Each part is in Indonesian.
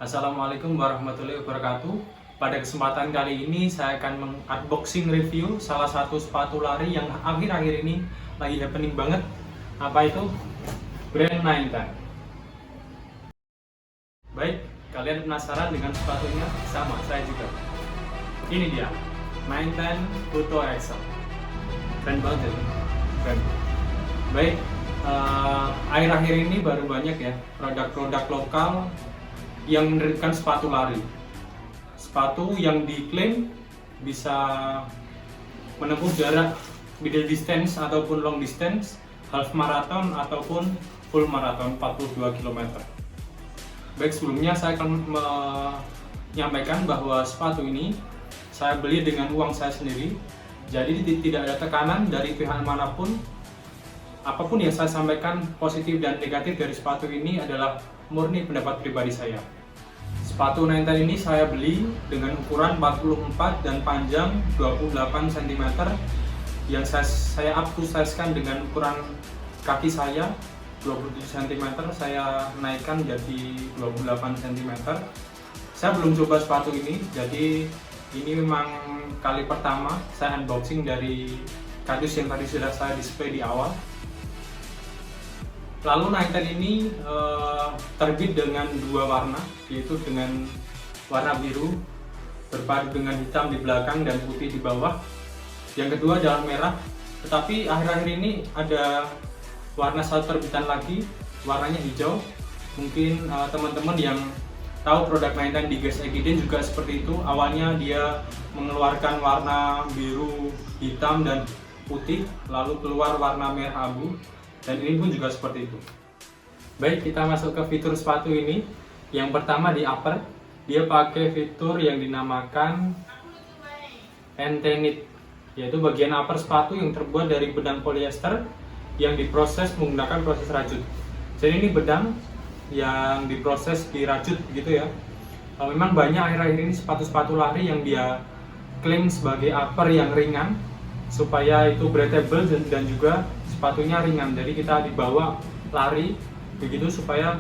Assalamualaikum warahmatullahi wabarakatuh. Pada kesempatan kali ini saya akan mengunboxing review salah satu sepatu lari yang akhir-akhir ini lagi happening banget. Apa itu? Brand 910. Baik, kalian penasaran dengan sepatunya? Sama, saya juga. Ini dia, 910 Photo Excel. Keren banget ya, keren. Baik, akhir-akhir ini baru banyak ya produk-produk lokal yang menerbitkan sepatu lari. Sepatu yang diklaim bisa menempuh jarak middle distance ataupun long distance, half marathon ataupun full marathon 42 km. Baik, sebelumnya saya akan menyampaikan bahwa sepatu ini saya beli dengan uang saya sendiri. Jadi tidak ada tekanan dari pihak manapun. Apapun yang saya sampaikan positif dan negatif dari sepatu ini adalah murni pendapat pribadi saya. Sepatu 910 ini saya beli dengan ukuran 44 dan panjang 28 cm yang saya up to size-kan dengan ukuran kaki saya 27 cm, saya naikkan jadi 28 cm. Saya belum coba sepatu ini, jadi ini memang kali pertama saya unboxing dari kardus yang tadi sudah saya display di awal. Lalu 910 ini terbit dengan dua warna, yaitu dengan warna biru berpadu dengan hitam di belakang dan putih di bawah. Yang kedua adalah merah, tetapi akhir-akhir ini ada warna satu terbitan lagi, warnanya hijau. Mungkin teman-teman yang tahu produk 910 di Guess Egiden juga seperti itu. Awalnya dia mengeluarkan warna biru, hitam, dan putih, lalu keluar warna merah abu. Dan ini pun juga seperti itu. Baik, kita masuk ke fitur sepatu ini. Yang pertama di upper, dia pakai fitur yang dinamakan N-Tenit, yaitu bagian upper sepatu yang terbuat dari benang polyester yang diproses menggunakan proses rajut. Jadi ini benang yang diproses dirajut gitu ya. Memang banyak akhir-akhir ini sepatu-sepatu lari yang dia klaim sebagai upper yang ringan supaya itu breathable dan juga sepatunya ringan, jadi kita dibawa lari begitu supaya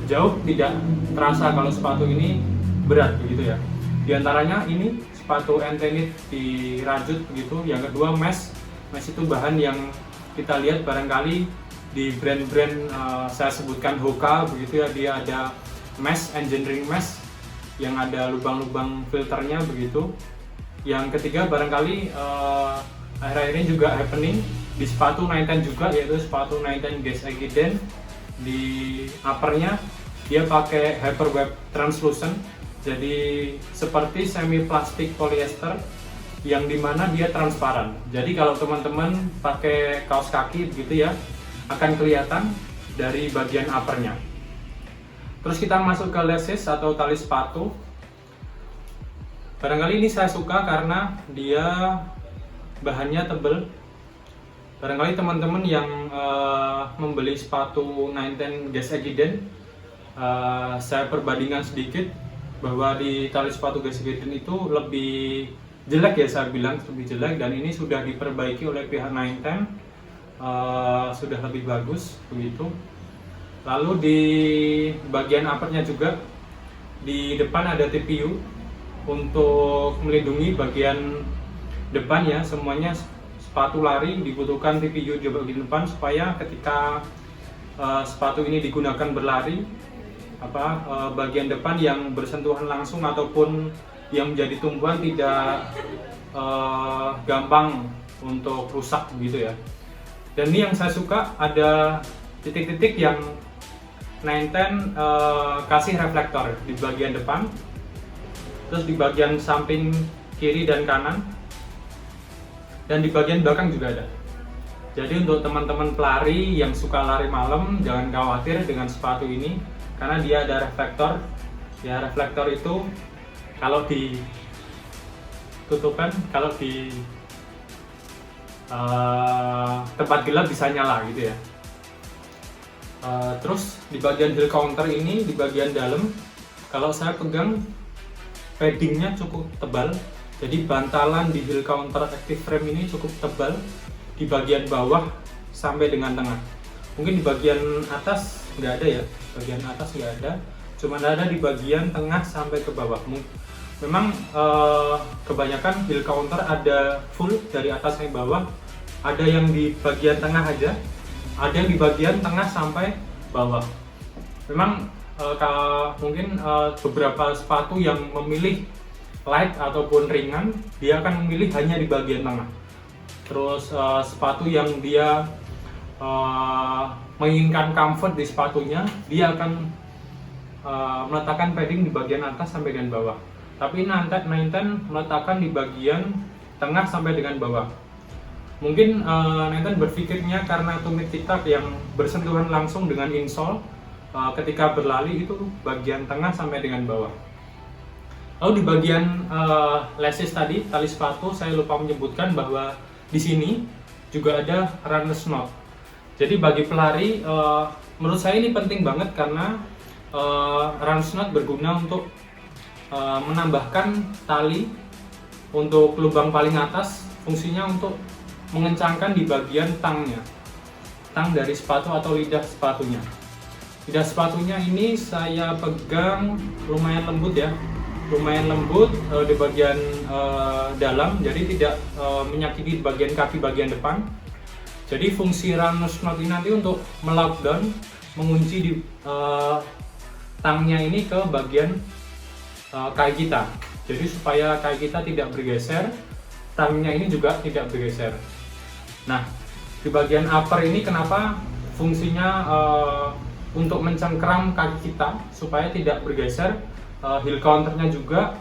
jauh tidak terasa kalau sepatu ini berat begitu ya. Di antaranya ini sepatu N-Tenit dirajut begitu. Yang kedua mesh itu bahan yang kita lihat barangkali di brand-brand saya sebutkan Hoka begitu ya, dia ada mesh, engineering mesh yang ada lubang-lubang filternya begitu. Yang ketiga barangkali akhir-akhir ini juga happening di sepatu 910 juga, yaitu sepatu 910 Guess Egiden. Di uppernya dia pakai Hyperweb Translucent, jadi seperti semi plastik polyester yang dimana dia transparan. Jadi kalau teman-teman pakai kaos kaki begitu ya, akan kelihatan dari bagian uppernya. Terus kita masuk ke laces atau tali sepatu. Barangkali ini saya suka karena dia bahannya tebal. Barangkali teman-teman yang membeli sepatu 910 Guess Egiden, saya perbandingan sedikit bahwa di tali sepatu Guess Egiden itu lebih jelek ya, saya bilang lebih jelek, dan ini sudah diperbaiki oleh pihak 910, sudah lebih bagus begitu. Lalu di bagian uppernya juga di depan ada TPU untuk melindungi bagian depan ya. Semuanya sepatu lari dibutuhkan TPU di bagian depan supaya ketika sepatu ini digunakan berlari, bagian depan yang bersentuhan langsung ataupun yang menjadi tumpuan tidak gampang untuk rusak gitu ya. Dan ini yang saya suka, ada titik-titik yang 910 kasih reflektor di bagian depan, terus di bagian samping kiri dan kanan, dan di bagian belakang juga ada. Jadi untuk teman-teman pelari yang suka lari malam, jangan khawatir dengan sepatu ini karena dia ada reflektor. Ya, reflektor itu kalau ditutupkan, kalau di tempat gelap bisa nyala gitu ya. Terus di bagian heel counter ini, di bagian dalam, kalau saya pegang paddingnya cukup tebal. Jadi bantalan di heel counter active frame ini cukup tebal di bagian bawah sampai dengan tengah. Mungkin di bagian atas nggak ada ya, bagian atas nggak ada. cuma ada di bagian tengah sampai ke bawah. Memang kebanyakan heel counter ada full dari atas sampai bawah, ada yang di bagian tengah aja, ada yang di bagian tengah sampai bawah. Memang mungkin beberapa sepatu yang memilih light ataupun ringan, dia akan memilih hanya di bagian tengah. Terus sepatu yang dia menginginkan comfort di sepatunya, dia akan meletakkan padding di bagian atas sampai dengan bawah. Tapi Nineten meletakkan di bagian tengah sampai dengan bawah. Mungkin Nineten berpikirnya karena tumit kita yang bersentuhan langsung dengan insole ketika berlari itu bagian tengah sampai dengan bawah. Lalu di bagian laces tadi, tali sepatu, saya lupa menyebutkan bahwa di sini juga ada runner's knot. Jadi bagi pelari, menurut saya ini penting banget karena runner's knot berguna untuk menambahkan tali untuk lubang paling atas, fungsinya untuk mengencangkan di bagian tangnya, tang dari sepatu atau lidah sepatunya. Lidah sepatunya ini saya pegang lumayan lembut ya, lumayan lembut di bagian dalam, jadi tidak menyakiti bagian kaki bagian depan. Jadi fungsi runner's knot ini nanti untuk melockdown, mengunci di tangnya ini ke bagian kaki kita. Jadi supaya kaki kita tidak bergeser, tangnya ini juga tidak bergeser. Nah, di bagian upper ini kenapa fungsinya untuk mencengkeram kaki kita supaya tidak bergeser, heel counternya juga,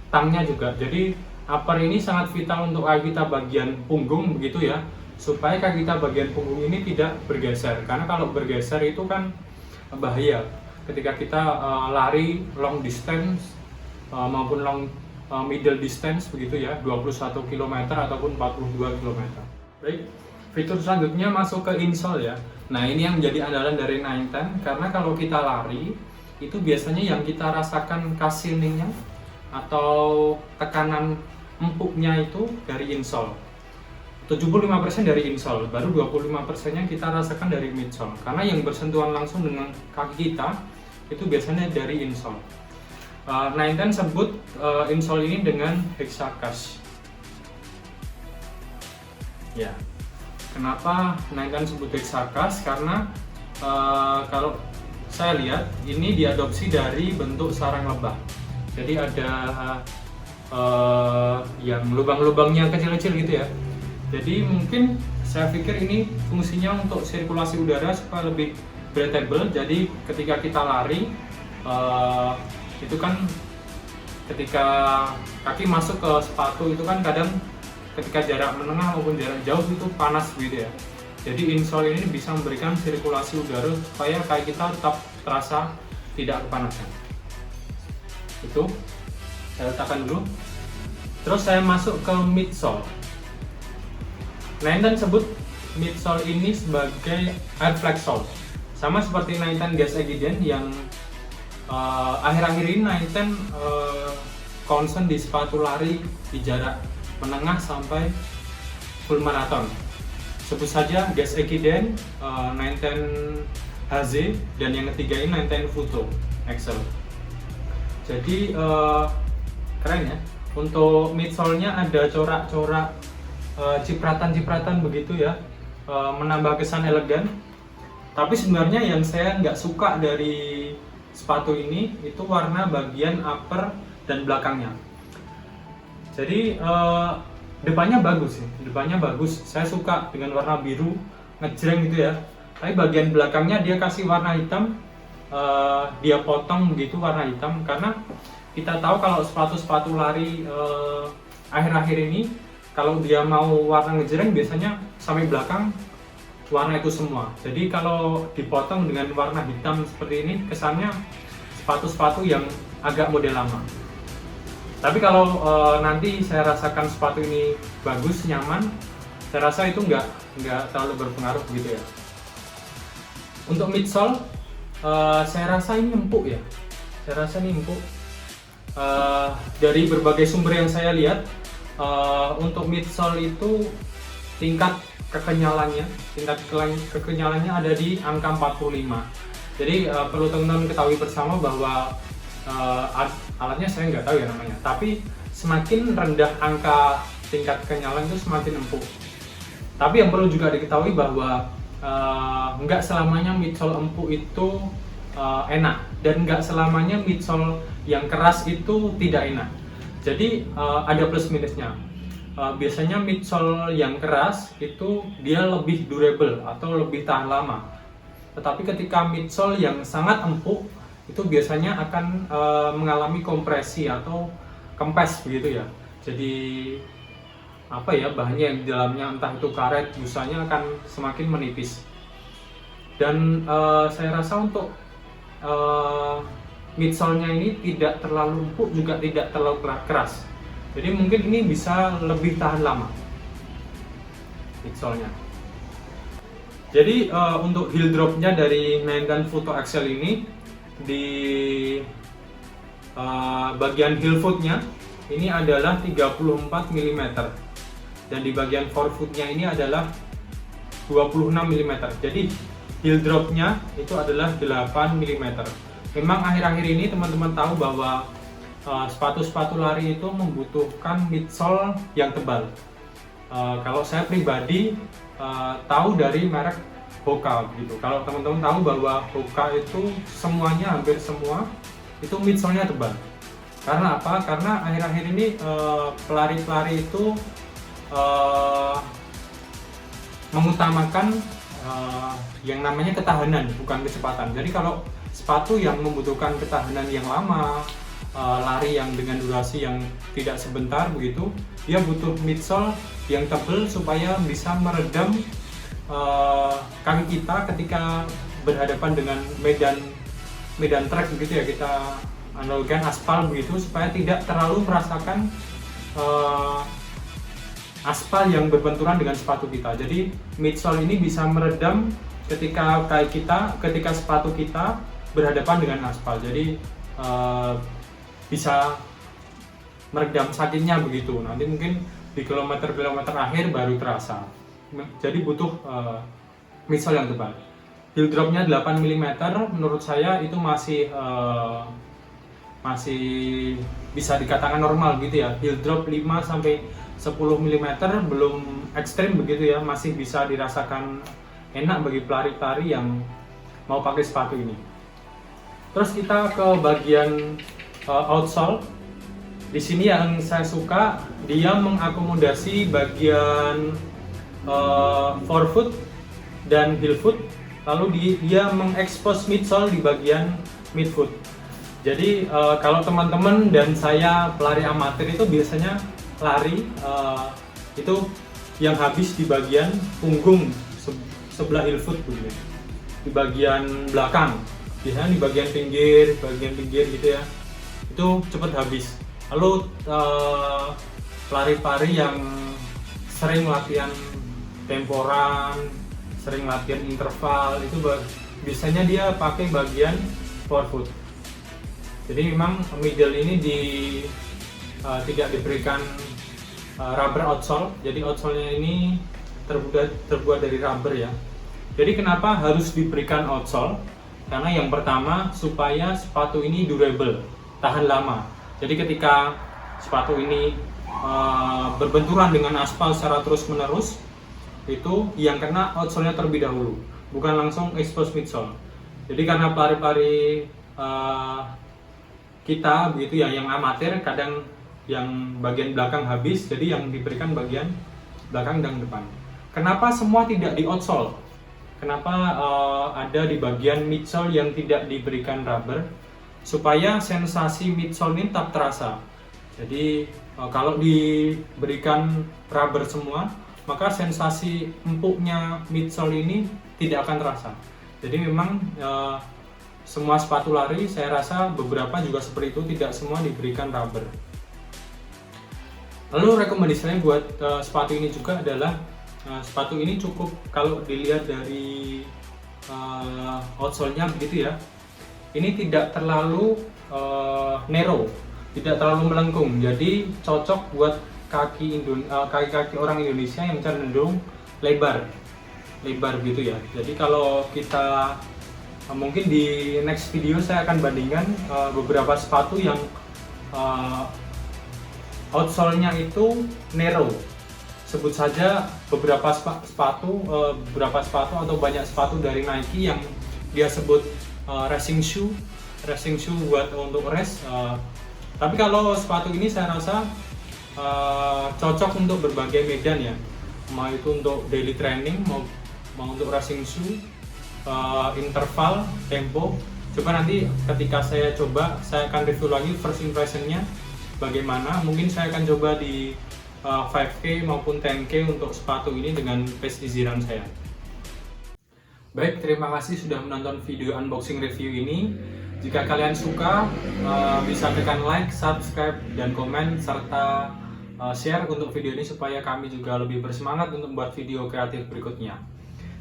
tangnya juga. Jadi upper ini sangat vital untuk kaki kita bagian punggung begitu ya, supaya kaki kita bagian punggung ini tidak bergeser. Karena kalau bergeser itu kan bahaya ketika kita lari long distance maupun middle distance begitu ya, 21 km ataupun 42 km. Baik, fitur selanjutnya masuk ke insole ya. Nah, ini yang menjadi andalan dari Nineten karena kalau kita lari itu biasanya yang kita rasakan cushioningnya atau tekanan empuknya itu dari insole. 75% dari insole, baru 25%-nya kita rasakan dari midsole. Karena yang bersentuhan langsung dengan kaki kita itu biasanya dari insole. Nineten sebut insole ini dengan hexacush. Ya, kenapa Nineten sebut hexacush? Karena kalau saya lihat ini diadopsi dari bentuk sarang lebah. Jadi ada yang lubang-lubangnya kecil-kecil gitu ya. Jadi mungkin saya pikir ini fungsinya untuk sirkulasi udara supaya lebih breathable. Jadi ketika kita lari itu kan ketika kaki masuk ke sepatu itu kan kadang ketika jarak menengah maupun jarak jauh itu panas gitu ya. Jadi insole ini bisa memberikan sirkulasi udara supaya kaki kita tetap terasa tidak kepanasan. Itu saya letakkan dulu. Terus saya masuk ke midsole. Nineten sebut midsole ini sebagai air flex sole. Sama seperti Nineten Gas Egiden yang akhir-akhir ini Nineten concern di sepatu lari di jarak menengah sampai full marathon. Sebut saja Gas Egiden, Nineten HZ, dan yang ketiga ini Nineten Futo Excel. Jadi keren ya. Untuk midsole-nya ada corak-corak cipratan-cipratan begitu ya, menambah kesan elegan. Tapi sebenarnya yang saya nggak suka dari sepatu ini itu warna bagian upper dan belakangnya. Jadi depannya bagus sih, depannya bagus. Saya suka dengan warna biru ngejreng gitu ya. Tapi bagian belakangnya dia kasih warna hitam, dia potong begitu warna hitam. Karena kita tahu kalau sepatu-sepatu lari akhir-akhir ini kalau dia mau warna ngejreng biasanya sampai belakang warna itu semua. Jadi kalau dipotong dengan warna hitam seperti ini kesannya sepatu-sepatu yang agak model lama. Tapi kalau nanti saya rasakan sepatu ini bagus, nyaman, saya rasa itu nggak terlalu berpengaruh gitu ya. Untuk midsole, saya rasa ini empuk ya. Saya rasa ini empuk. Dari berbagai sumber yang saya lihat, untuk midsole itu tingkat kekenyalannya ada di angka 45. Jadi perlu teman-teman ketahui bersama bahwa alatnya saya nggak tahu ya namanya, tapi semakin rendah angka tingkat kenyalan itu semakin empuk. Tapi yang perlu juga diketahui bahwa nggak selamanya midsole empuk itu enak, dan nggak selamanya midsole yang keras itu tidak enak. Jadi ada plus minusnya. Biasanya midsole yang keras itu dia lebih durable atau lebih tahan lama. Tetapi ketika midsole yang sangat empuk itu biasanya akan mengalami kompresi atau kempes begitu ya. Jadi apa ya, bahannya yang di dalamnya entah itu karet, busanya akan semakin menipis. Dan saya rasa untuk midsole-nya ini tidak terlalu empuk juga tidak terlalu keras. Jadi mungkin ini bisa lebih tahan lama midsole-nya. Jadi untuk heel drop-nya dari 910 Photo Excel ini di bagian heel foot-nya ini adalah 34 mm dan di bagian forefoot-nya ini adalah 26 mm. Jadi heel drop-nya itu adalah 8 mm. Memang akhir-akhir ini teman-teman tahu bahwa sepatu-sepatu lari itu membutuhkan midsole yang tebal. Kalau saya pribadi tahu dari merek Hoka gitu. Kalau teman-teman tahu bahwa Hoka itu semuanya, hampir semua itu midsole-nya tebal. Karena apa? Karena akhir-akhir ini pelari-pelari itu mengutamakan yang namanya ketahanan, bukan kecepatan. Jadi kalau sepatu yang membutuhkan ketahanan yang lama, lari yang dengan durasi yang tidak sebentar begitu, dia butuh midsole yang tebal supaya bisa meredam kaki kita ketika berhadapan dengan medan trek begitu ya, kita analogikan aspal begitu, supaya tidak terlalu merasakan aspal yang berbenturan dengan sepatu kita. Jadi midsole ini bisa meredam ketika sepatu kita berhadapan dengan aspal. Jadi bisa meredam sakitnya begitu. Nanti mungkin di kilometer-kilometer akhir baru terasa. Jadi butuh midsole yang tebal. Heel drop-nya 8 mm menurut saya itu masih bisa dikatakan normal gitu ya. Heel drop 5 sampai 10 mm belum ekstrim begitu ya, masih bisa dirasakan enak bagi pelari-pelari yang mau pakai sepatu ini. Terus kita ke bagian outsole. Di sini yang saya suka, dia mengakomodasi bagian forefoot dan heel foot, lalu dia mengekspos midsole di bagian midfoot. Jadi kalau teman-teman dan saya pelari amatir itu biasanya lari itu yang habis di bagian punggung sebelah heel foot begitu, di bagian belakang, biasanya di bagian pinggir gitu ya, itu cepat habis. Lalu pelari-pelari yang sering latihan temporan, sering latihan interval itu biasanya dia pakai bagian forefoot. Jadi memang middle ini tidak diberikan rubber outsole. Jadi outsole-nya ini terbuat dari rubber ya. Jadi kenapa harus diberikan outsole? Karena yang pertama supaya sepatu ini durable, tahan lama. Jadi ketika sepatu ini berbenturan dengan aspal secara terus-menerus, itu yang kena outsole-nya terlebih dahulu, bukan langsung expose midsole. Jadi karena pelari-pelari kita begitu ya, yang amatir kadang yang bagian belakang habis, jadi yang diberikan bagian belakang dan depan. Kenapa semua tidak di outsole? Kenapa ada di bagian midsole yang tidak diberikan rubber? Supaya sensasi midsole ini tetap terasa. Jadi kalau diberikan rubber semua, maka sensasi empuknya midsole ini tidak akan terasa. Jadi memang semua sepatu lari, saya rasa beberapa juga seperti itu, tidak semua diberikan rubber. Lalu rekomendasinya buat sepatu ini juga adalah sepatu ini cukup, kalau dilihat dari outsole-nya begitu ya, ini tidak terlalu narrow, tidak terlalu melengkung, jadi cocok buat kaki orang Indonesia yang cenderung lebar gitu ya. Jadi kalau kita Mungkin di next video saya akan bandingkan beberapa sepatu yang outsole-nya itu narrow. Sebut saja beberapa sepatu atau banyak sepatu dari Nike yang dia sebut racing shoe buat untuk race. Tapi kalau sepatu ini saya rasa cocok untuk berbagai medan ya, mau itu untuk daily training, mau untuk racing shoe, interval, tempo. Coba nanti ketika saya coba, saya akan review lagi first impressionnya bagaimana. Mungkin saya akan coba di 5K maupun 10K untuk sepatu ini dengan pace easy run saya. Baik, terima kasih sudah menonton video unboxing review ini. Jika kalian suka, bisa tekan like, subscribe, dan komen, serta share untuk video ini supaya kami juga lebih bersemangat untuk membuat video kreatif berikutnya.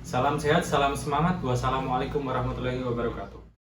Salam sehat, salam semangat. Wassalamualaikum warahmatullahi wabarakatuh.